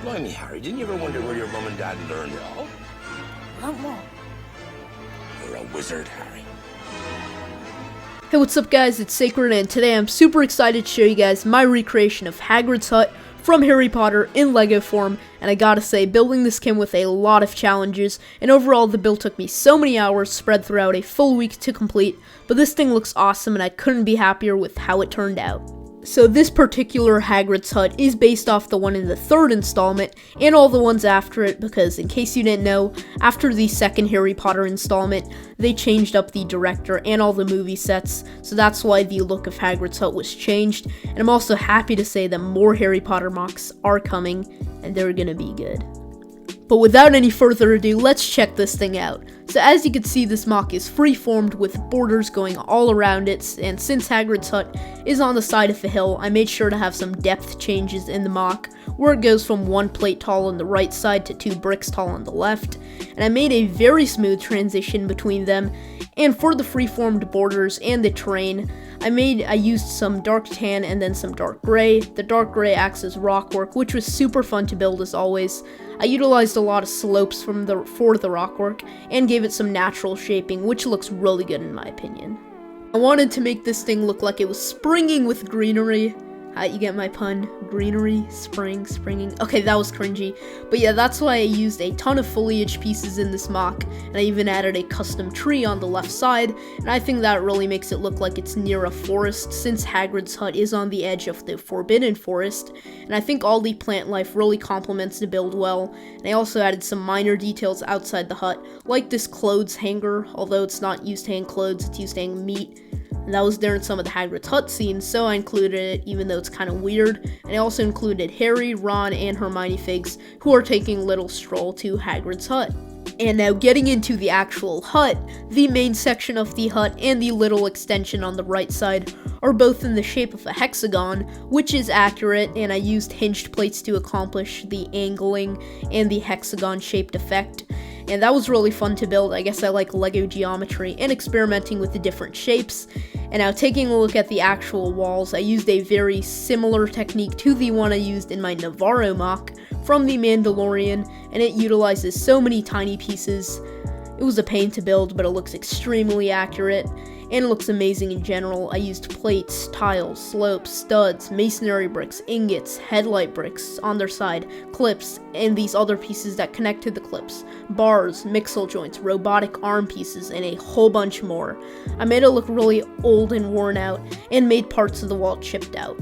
Blimey, Harry, didn't you ever wonder where your mom and dad learned it all? Not more. You're a wizard, Harry. Hey, what's up guys, it's Sacred, and today I'm super excited to show you guys my recreation of Hagrid's hut from Harry Potter in Lego form, and I gotta say, building this came with a lot of challenges, and overall the build took me so many hours spread throughout a full week to complete, but this thing looks awesome and I couldn't be happier with how it turned out. So this particular Hagrid's hut is based off the one in the third installment and all the ones after it, because in case you didn't know, after the second Harry Potter installment, they changed up the director and all the movie sets, so that's why the look of Hagrid's hut was changed, and I'm also happy to say that more Harry Potter Mocs are coming, and they're gonna be good. But without any further ado, let's check this thing out. So as you can see, this Moc is free-formed with borders going all around it, and since Hagrid's hut is on the side of a hill, I made sure to have some depth changes in the Moc, where it goes from 1 plate tall on the right side to 2 bricks tall on the left, and I made a very smooth transition between them. And for the free-formed borders and the terrain, I used some dark tan and then some dark gray. The dark gray acts as rock work, which was super fun to build as always. I utilized a lot of slopes for the rock work and gave it some natural shaping, which looks really good in my opinion. I wanted to make this thing look like it was springing with greenery. You get my pun? Greenery, springing. Okay, that was cringy. But yeah, that's why I used a ton of foliage pieces in this Moc, and I even added a custom tree on the left side, and I think that really makes it look like it's near a forest, since Hagrid's hut is on the edge of the Forbidden Forest, and I think all the plant life really complements the build well, and I also added some minor details outside the hut, like this clothes hanger, although it's not used to hang clothes, it's used to hang meat. And that was there in some of the Hagrid's hut scenes, so I included it, even though it's kind of weird. And I also included Harry, Ron, and Hermione Figs, who are taking a little stroll to Hagrid's hut. And now getting into the actual hut, the main section of the hut and the little extension on the right side are both in the shape of a hexagon, which is accurate, and I used hinged plates to accomplish the angling and the hexagon-shaped effect. And that was really fun to build. I guess I like Lego geometry and experimenting with the different shapes. And now taking a look at the actual walls, I used a very similar technique to the one I used in my Navarro Moc from The Mandalorian, and it utilizes so many tiny pieces. It was a pain to build, but it looks extremely accurate, and it looks amazing in general. I used plates, tiles, slopes, studs, masonry bricks, ingots, headlight bricks on their side, clips, and these other pieces that connect to the clips, bars, mixel joints, robotic arm pieces, and a whole bunch more. I made it look really old and worn out, and made parts of the wall chipped out.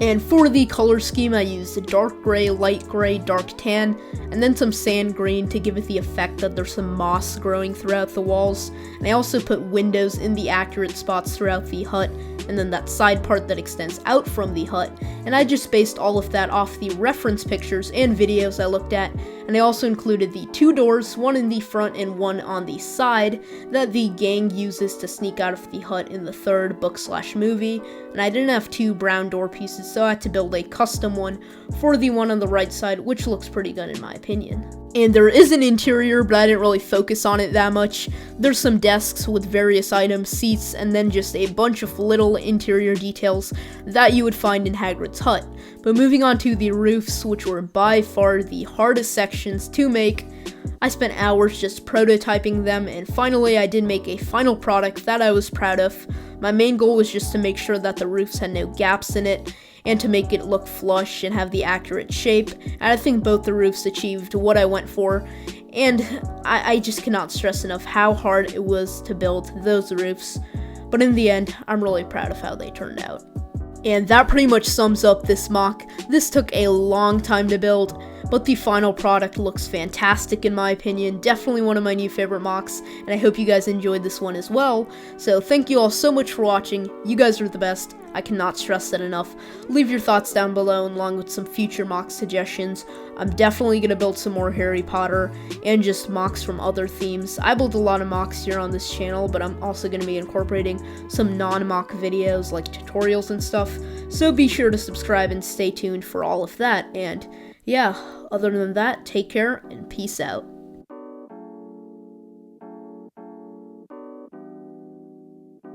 And for the color scheme, I used a dark gray, light gray, dark tan, and then some sand green to give it the effect that there's some moss growing throughout the walls. And I also put windows in the accurate spots throughout the hut, and then that side part that extends out from the hut. And I just based all of that off the reference pictures and videos I looked at, and I also included the 2 doors, one in the front and one on the side, that the gang uses to sneak out of the hut in the third book/movie, and I didn't have 2 brown door pieces, so I had to build a custom one for the one on the right side, which looks pretty good in my opinion. And there is an interior, but I didn't really focus on it that much. There's some desks with various items, seats, and then just a bunch of little interior details that you would find in Hagrid's hut. But moving on to the roofs, which were by far the hardest sections to make, I spent hours just prototyping them, and finally I did make a final product that I was proud of. My main goal was just to make sure that the roofs had no gaps in it, and to make it look flush and have the accurate shape, and I think both the roofs achieved what I went for, and I just cannot stress enough how hard it was to build those roofs, but in the end, I'm really proud of how they turned out. And that pretty much sums up this Moc. This took a long time to build, but the final product looks fantastic in my opinion. Definitely one of my new favorite Mocs, and I hope you guys enjoyed this one as well. So thank you all so much for watching. You guys are the best. I cannot stress that enough. Leave your thoughts down below along with some future Moc suggestions. I'm definitely going to build some more Harry Potter and just Mocs from other themes. I build a lot of Mocs here on this channel, but I'm also going to be incorporating some non-Moc videos like tutorials and stuff. So be sure to subscribe and stay tuned for all of that. And yeah, other than that, take care and peace out.